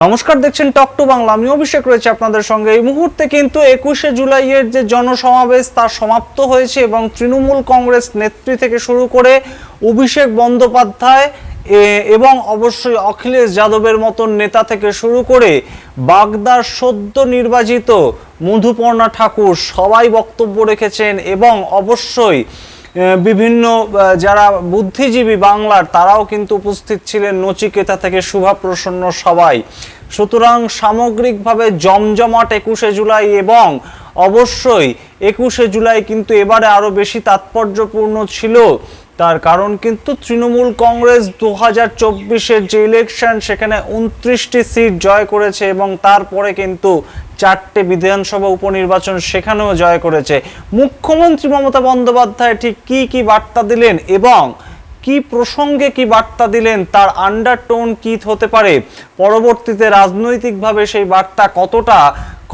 নমস্কার, দেখছেন talk to Bangla. আমি অভিষেক রয়েছে আপনাদের সঙ্গে। এই মুহূর্তে কিন্তু 21শে জুলাইয়ের যে জনসমাবেশ তা সমাপ্ত হয়েছে এবং তৃণমূল কংগ্রেস নেত্রী থেকে শুরু করে অভিষেক বন্দ্যোপাধ্যায় এবং অবশ্যই অখিলেশ যাদবের মতন নেতা থেকে শুরু করে বাগদার সদ্য নির্বাচিত মধুপর্ণা ঠাকুর সবাই বক্তব্য রেখেছেন এবং অবশ্যই বিভিন্ন যারা বুদ্ধিজীবী বাংলার তারাও কিন্তু উপস্থিত ছিলেন, নচিকেতা থেকে শুভা প্রসন্ন সবাই। সুতরাং সামগ্রিকভাবে জমজমাট 21শে জুলাই এবং অবশ্যই 21শে জুলাই কিন্তু এবারে আরো বেশি তাৎপর্যপূর্ণ ছিল। তার কারণ কিন্তু তৃণমূল কংগ্রেস 2024-এর যে ইলেকশন সেখানে 29টি সিট জয় করেছে এবং তারপরে কিন্তু 4টে বিধানসভা উপনির্বাচন সেখানেও জয় করেছে। মুখ্যমন্ত্রী মমতা বন্দ্যোপাধ্যায় ঠিক কি বার্তা দিলেন এবং কি প্রসঙ্গে কি বার্তা দিলেন, তার আন্ডারটোন কি হতে পারে, পরবর্তীতে রাজনৈতিকভাবে সেই বার্তা কতটা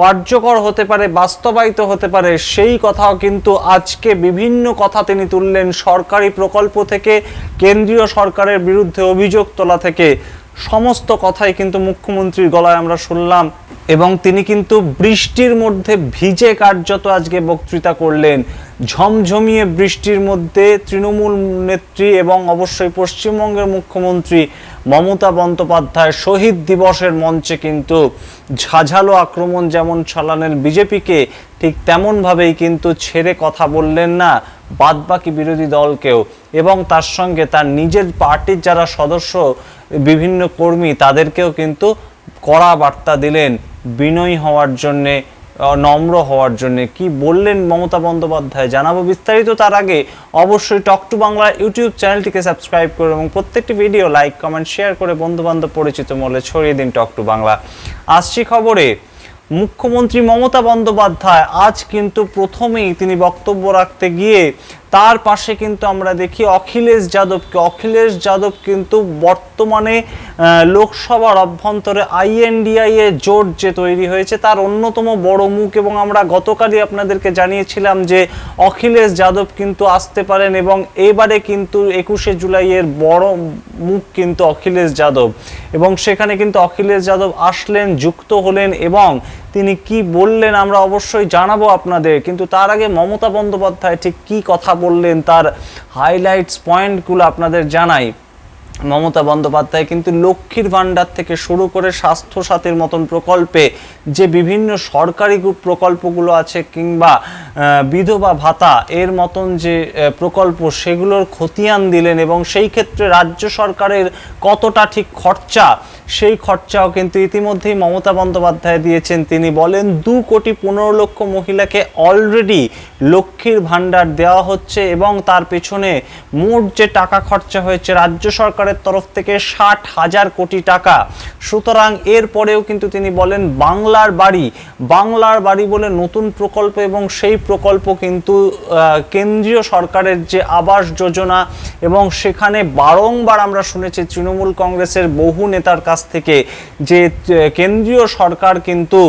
কার্যকর হতে পারে, বাস্তবায়িত হতে পারে, সেই কথাও কিন্তু আজকে বিভিন্ন কথা তিনি তুললেন। সরকারি প্রকল্প থেকে কেন্দ্রীয় সরকারের বিরুদ্ধে অভিযোগ তোলা থেকে সমস্ত কথাই কিন্তু মুখ্যমন্ত্রীর গলায় আমরা শুনলাম এবং তিনি কিন্তু বৃষ্টির মধ্যে ভিজে কার্যত আজকে বক্তৃতা করলেন। ঝমঝমিয়ে বৃষ্টির মধ্যে তৃণমূল নেত্রী এবং অবশ্যই পশ্চিমবঙ্গের মুখ্যমন্ত্রী মমতা বন্দ্যোপাধ্যায় শহীদ দিবসের মঞ্চে কিন্তু ঝাঝালো আক্রমণ যেমন চালালেন বিজেপিকে, ঠিক তেমনভাবেই কিন্তু ছেড়ে কথা বললেন না বাদবাকি বিরোধী দলকেও এবং তার সঙ্গে তার নিজের পার্টির যারা সদস্য বিভিন্ন কর্মী তাদেরকেও কিন্তু কড়া বার্তা দিলেন বিনয়ী হওয়ার জন্যে, নম্র হওয়ার জন্য। কি বললেন মমতা বন্দ্যোপাধ্যায় জানাবো বিস্তারিত। তার আগে অবশ্যই টক টু বাংলা ইউটিউব চ্যানেলটিকে সাবস্ক্রাইব করে এবং প্রত্যেকটি ভিডিও লাইক কমেন্ট শেয়ার করে বন্ধু বান্ধব পরিচিত মহলে ছড়িয়ে দিন টক টু বাংলা। আসছি খবরে। মুখ্যমন্ত্রী মমতা বন্দ্যোপাধ্যায় আজ কিন্তু প্রথমেই তিনি বক্তব্য রাখতে গিয়ে তার পাশে কিন্তু আমরা দেখি অখিলেশ যাদব কিন্তু বর্তমানে লোকসভার অভ্যন্তরে INDI এ জোট যে তৈরি হয়েছে তার অন্যতম বড় মুখ এবং আমরা গতকালই আপনাদেরকে জানিয়েছিলাম যে অখিলেশ যাদব কিন্তু আসতে পারেন এবং এবারে কিন্তু 21শে জুলাইয়ের বড় মুখ কিন্তু অখিলেশ যাদব এবং সেখানে কিন্তু অখিলেশ যাদব আসলেন, যুক্ত হলেন এবং তিনি কি বললেন আমরা অবশ্যই জানাবো আপনাদের। কিন্তু তার আগে মমতা বন্দ্যোপাধ্যায় ঠিক কি কথা বললেন তার হাইলাইটস পয়েন্টগুলো আপনাদের জানাই। মমতা বন্দ্যোপাধ্যায় কিন্তু লক্ষ্মীর ভাণ্ডার থেকে শুরু করে স্বাস্থ্য সাথীর মতন প্রকল্পে যে বিভিন্ন সরকারি প্রকল্পগুলো আছে কিংবা বিধবা ভাতা এর মতন যে প্রকল্প সেগুলোর খতিয়ান দিলেন এবং সেই ক্ষেত্রে রাজ্য সরকারের কতটা ঠিক খরচা সেই খরচাও কিন্তু ইতিমধ্যেই মমতা বন্দ্যোপাধ্যায় দিয়েছেন। তিনি বলেন 2,15,00,000 মহিলাকে অলরেডি লক্ষ্মীর ভাণ্ডার দেওয়া হচ্ছে এবং তার পেছনে মোট যে টাকা খরচা হয়েছে রাজ্য সরকারের তরফ থেকে 60,000 কোটি টাকা। সুতরাং এরপরেও কিন্তু তিনি বলেন বাংলার বাড়ি বলে নতুন প্রকল্প এবং সেই প্রকল্প কিন্তু কেন্দ্রীয় সরকারের যে আবাস যোজনা এবং সেখানে বারংবার আমরা শুনেছি তৃণমূল কংগ্রেসের বহু নেতার কাছ থেকে যে কেন্দ্রীয় সরকার কিন্তু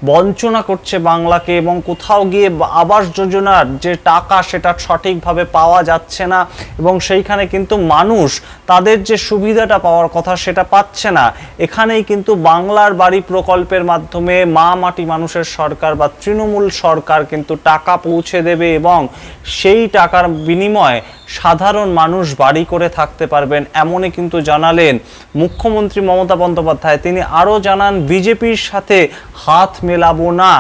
বঞ্চনা করছে বাংলাকে এবং কোথাও গিয়ে আবাস যোজনার যে টাকা সেটা সঠিকভাবে পাওয়া যাচ্ছে না এবং সেইখানে কিন্তু মানুষ তাদের যে সুবিধাটা পাওয়ার কথা সেটা পাচ্ছে না। এখানেই কিন্তু বাংলার বাড়ি প্রকল্পের মাধ্যমে মা মাটি মানুষের সরকার বা তৃণমূল সরকার কিন্তু টাকা পৌঁছে দেবে এবং সেই টাকার বিনিময়ে সাধারণ মানুষ বাড়ি করে থাকতে পারবেন, এমনই কিন্তু জানালেন মুখ্যমন্ত্রী মমতা বন্দ্যোপাধ্যায়। তিনি আরও জানান বিজেপির সাথে হাত মেলাবো না।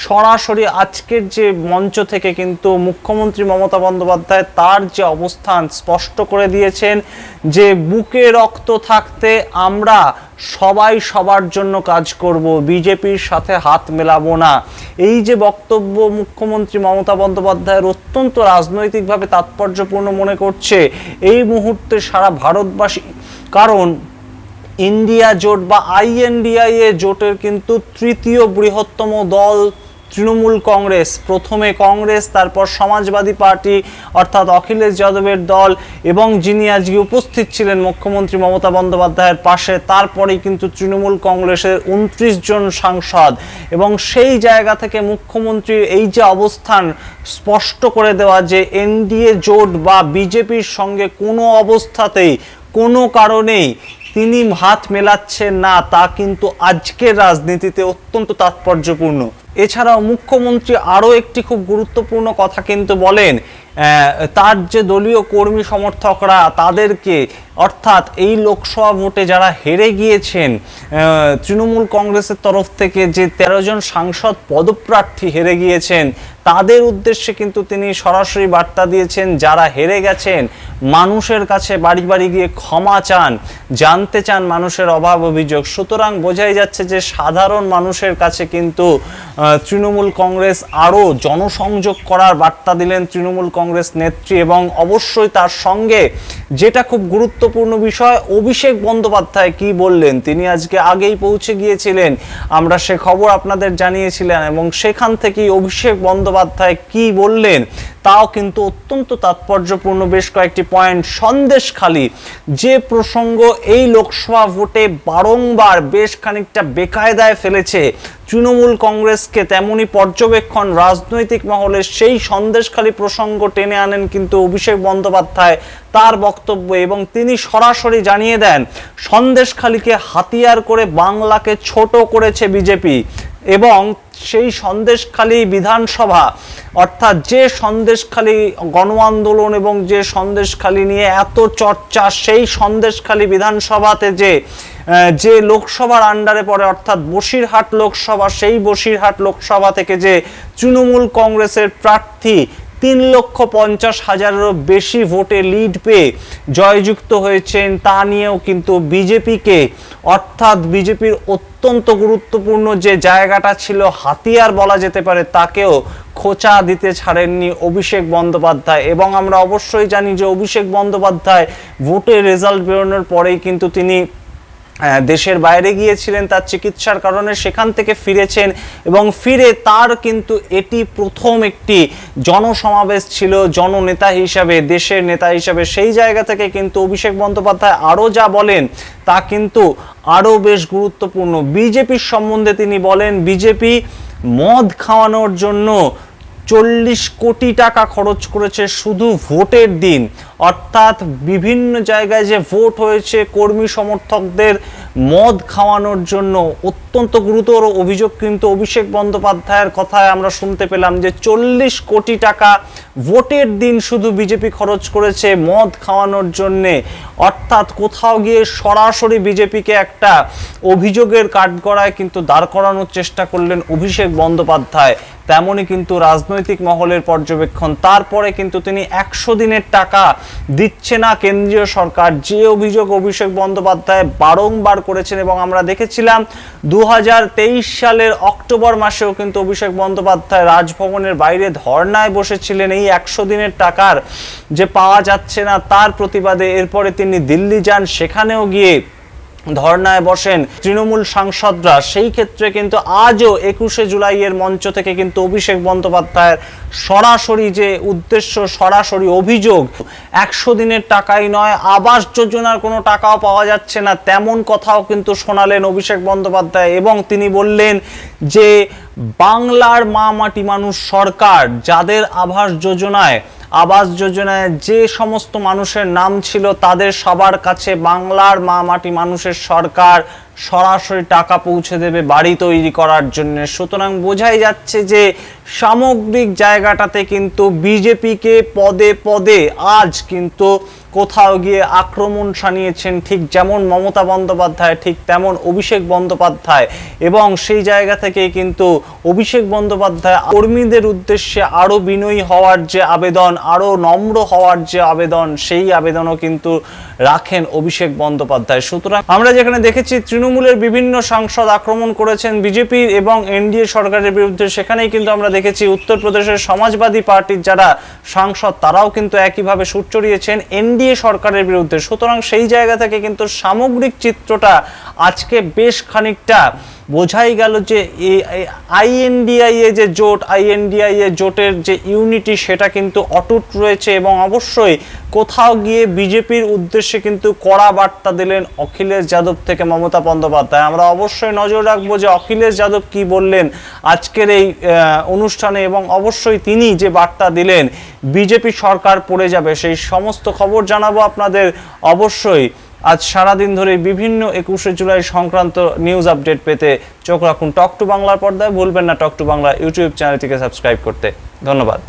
সরাসরি আজকের যে মঞ্চ থেকে কিন্তু মুখ্যমন্ত্রী মমতা বন্দ্যোপাধ্যায় তার যে অবস্থান স্পষ্ট করে দিয়েছেন যে বুকে রক্ত থাকতে আমরা সবাই সবার জন্য কাজ করব, বিজেপির সাথে হাত মেলাবো না। এই যে বক্তব্য মুখ্যমন্ত্রী মমতা বন্দ্যোপাধ্যায়ের অত্যন্ত রাজনৈতিকভাবে তাৎপর্যপূর্ণ মনে করছে এই মুহূর্তে সারা ভারতবাসী, কারণ ইন্ডিয়া জোট বা INDI জোটের কিন্তু তৃতীয় বৃহত্তম দল তৃণমূল কংগ্রেস। প্রথমে কংগ্রেস, তারপর সমাজবাদী পার্টি অর্থাৎ অখিলেশ যাদবের দল এবং যিনি আজকে উপস্থিত ছিলেন মুখ্যমন্ত্রী মমতা বন্দ্যোপাধ্যায়ের পাশে, তারপরেই কিন্তু তৃণমূল কংগ্রেসের 29 জন সাংসদ এবং সেই জায়গা থেকে মুখ্যমন্ত্রীর এই যে অবস্থান স্পষ্ট করে দেওয়া যে NDA জোট বা বিজেপির সঙ্গে কোনো অবস্থাতেই কোনো কারণেই তিনি হাত মেলাচ্ছেন না, তা কিন্তু আজকের রাজনীতিতে অত্যন্ত তাৎপর্যপূর্ণ। এছাড়াও মুখ্যমন্ত্রী আরও একটি খুব গুরুত্বপূর্ণ কথা কিন্তু বলেন, তার যে দলীয় কর্মী সমর্থকরা তাদেরকে, অর্থাৎ এই লোকসভা ভোটে যারা হেরে গিয়েছেন তৃণমূল কংগ্রেসের তরফ থেকে যে 13 জন সাংসদ পদপ্রার্থী হেরে গিয়েছেন, তাদের উদ্দেশ্যে কিন্তু তিনি সরাসরি বার্তা দিয়েছেন, যারা হেরে গেছেন মানুষের কাছে বাড়ি বাড়ি গিয়ে ক্ষমা চান, জানতে চান মানুষের অভাব অভিযোগ। সুতরাং বোঝাই যাচ্ছে যে সাধারণ মানুষের কাছে কিন্তু তৃণমূল কংগ্রেস আরও জনসংযোগ করার বার্তা দিলেন তৃণমূল কংগ্রেস নেত্রী। এবং অবশ্যই তার সঙ্গে যেটা খুব গুরুত্বপূর্ণ বিষয়, অভিষেক বন্দ্যোপাধ্যায় কি বললেন, তিনি আজকে আগেই পৌঁছে গিয়েছিলেন, আমরা সে খবর আপনাদের জানিয়েছিলেন, এবং সেখান থেকেই অভিষেক বন্দ্যোপাধ্যায় কি বললেন তাও কিন্তু অত্যন্ত তাৎপর্যপূর্ণ। বেশ কয়েকটি পয়েন্ট, সন্দেশখালী যে প্রসঙ্গ এই লোকসভা ভোটে বারংবার বেশ খানিকটা বেকায়দায় ফেলেছে তৃণমূল কংগ্রেসকে, তেমনি পর্যবেক্ষণ রাজনৈতিক মহলে সেই সন্দেশখালী প্রসঙ্গ টেনে আনেন কিন্তু অভিষেক বন্দ্যোপাধ্যায় তার বক্তব্য, এবং তিনি সরাসরি জানিয়ে দেন সন্দেশখালীকে হাতিয়ার করে বাংলাকে ছোট করেছে বিজেপি। এবং সেই সন্দেশখালী বিধানসভা, অর্থাৎ যে সন্দেশখালী গণ আন্দোলন এবং যে সন্দেশখালী নিয়ে এত চর্চা, সেই সন্দেশখালী বিধানসভাতে যে লোকসভার আন্ডারে পড়ে, অর্থাৎ বসিরহাট লোকসভা, সেই বসিরহাট লোকসভা থেকে যে তৃণমূল কংগ্রেসের প্রার্থী 3,50,000-এরও বেশি ভোটে লিড পেয়ে জয়যুক্ত হয়েছেন, তা নিয়েও কিন্তু বিজেপিকে, অর্থাৎ বিজেপির অত্যন্ত গুরুত্বপূর্ণ যে জায়গাটা ছিল হাতিয়ার বলা যেতে পারে, তাকেও খোঁচা দিতে ছাড়েননি অভিষেক বন্দ্যোপাধ্যায়। এবং আমরা অবশ্যই জানি যে অভিষেক বন্দ্যোপাধ্যায় ভোটের রেজাল্ট বেরোনোর পরেই কিন্তু তিনি দেশের বাইরে গিয়েছিলেন তার চিকিৎসার কারণে, সেখান থেকে ফিরেছেন, এবং ফিরে তার কিন্তু এটি প্রথম একটি জনসমাবেশ ছিল জননেতা হিসাবে, দেশের নেতা হিসাবে। সেই জায়গা থেকে কিন্তু অভিষেক বন্দ্যোপাধ্যায় আরও যা বলেন তা কিন্তু আরও বেশ গুরুত্বপূর্ণ। বিজেপির সম্বন্ধে তিনি বলেন, বিজেপি মদ খাওয়ানোর জন্য 40 কোটি টাকা খরচ করেছে শুধু ভোটের দিন, অর্থাৎ বিভিন্ন জায়গায় যে ভোট হয়েছে কর্মী সমর্থকদের মদ খাওয়ানোর জন্য। অত্যন্ত গুরুতর অভিযোগ কিন্তু অভিষেক বন্দ্যোপাধ্যায়ের কথায় আমরা শুনতে পেলাম যে 40 কোটি টাকা ভোটের দিন শুধু বিজেপি খরচ করেছে মদ খাওয়ানোর জন্যে, অর্থাৎ কোথাও গিয়ে সরাসরি বিজেপিকে একটা অভিযোগের কাঠগড়ায় কিন্তু দাঁড় করানোর চেষ্টা করলেন অভিষেক বন্দ্যোপাধ্যায়। তেমনই কিন্তু রাজনৈতিক মহলের পর্যবেক্ষণ। তারপরে কিন্তু তিনি 100 দিনের টাকা দিচ্ছে না কেন্দ্রীয় সরকার, যে অভিযোগ অভিষেক বন্দ্যোপাধ্যায় বারংবার করেছেন। এবং আমরা দেখেছিলাম 2023 সালের অক্টোবর মাসেও কিন্তু অভিষেক বন্দ্যোপাধ্যায় রাজভবনের বাইরে ধর্নায় বসেছিলেন এই 100 দিনের টাকার যে পাওয়া যাচ্ছে না তার প্রতিবাদে। এরপরে তিনি দিল্লি যান, সেখানেও গিয়ে ধর্নায় বসেন তৃণমূল সাংসদরা। সেই ক্ষেত্রে কিন্তু আজও 21শে জুলাইয়ের মঞ্চ থেকে কিন্তু অভিষেক বন্দ্যোপাধ্যায়ের সরাসরি যে উদ্দেশ্য, সরাসরি অভিযোগ 100 দিনের টাকাই নয়, আবাস যোজনার কোনো টাকাও পাওয়া যাচ্ছে না, তেমন কথাও কিন্তু শোনালেন অভিষেক বন্দ্যোপাধ্যায়। এবং তিনি বললেন যে বাংলার মা মাটি মানুষ সরকার, যাদের আবাস যোজনায় যে সমস্ত মানুষের নাম ছিল তাদের সবার কাছে বাংলার মা মাটি মানুষের সরকার সরাসরি টাকা পৌঁছে দেবে বাড়ি তৈরি করার জন্য। সুতরাং বোঝাই যাচ্ছে যে সামগ্রিক জায়গাটাতে কিন্তু বিজেপিকে পদে পদে আজ কিন্তু কোথাও গিয়ে আক্রমণ শানিয়েছেন, ঠিক যেমন মমতা বন্দ্যোপাধ্যায়, ঠিক তেমন অভিষেক বন্দ্যোপাধ্যায়। এবং সেই জায়গা থেকে কিন্তু অভিষেক বন্দ্যোপাধ্যায় কর্মীদের উদ্দেশ্যে আরও বিনয়ী হওয়ার যে আবেদন, আরও নম্র হওয়ার যে আবেদন, সেই আবেদনও কিন্তু রাখেন অভিষেক বন্দ্যোপাধ্যায়। সুতরাং আমরা যেখানে দেখেছি তৃণমূলের বিভিন্ন সাংসদ আক্রমণ করেছেন বিজেপির এবং এনডিএ সরকারের বিরুদ্ধে, সেখানেই কিন্তু আমরা দেখেছি উত্তরপ্রদেশের সমাজবাদী পার্টির যারা সাংসদ তারাও কিন্তু একইভাবে সুর চড়িয়েছেন এনডিএ সরকারের বিরুদ্ধে। সুতরাং সেই জায়গা থেকে কিন্তু সামগ্রিক চিত্রটা আজকে বেশ খানিকটা বোঝাই গেল যে আইএনডিআইএ যে জোট, আইএনডিআইএ জোটের যে ইউনিটি সেটা কিন্তু অটুট রয়েছে। এবং অবশ্যই কোথাও গিয়ে বিজেপির উদ্দেশ্যে কিন্তু কড়া বার্তা দিলেন অখিলেশ যাদব থেকে মমতা বন্দ্যোপাধ্যায়। আমরা অবশ্যই নজর রাখবো যে অখিলেশ যাদব কি বললেন আজকের এই অনুষ্ঠানে, এবং অবশ্যই তিনি যে বার্তা দিলেন বিজেপি সরকার পড়ে যাবে, সেই সমস্ত খবর জানাবো আপনাদের অবশ্যই আজ সারাদিন ধরে বিভিন্ন 21শে জুলাই সংক্রান্ত নিউজ আপডেট পেতে চোখ রাখুন টক টু বাংলার পর্দায়। ভুলবেন না টক টু বাংলা ইউটিউব চ্যানেলটিকে সাবস্ক্রাইব করতে। ধন্যবাদ।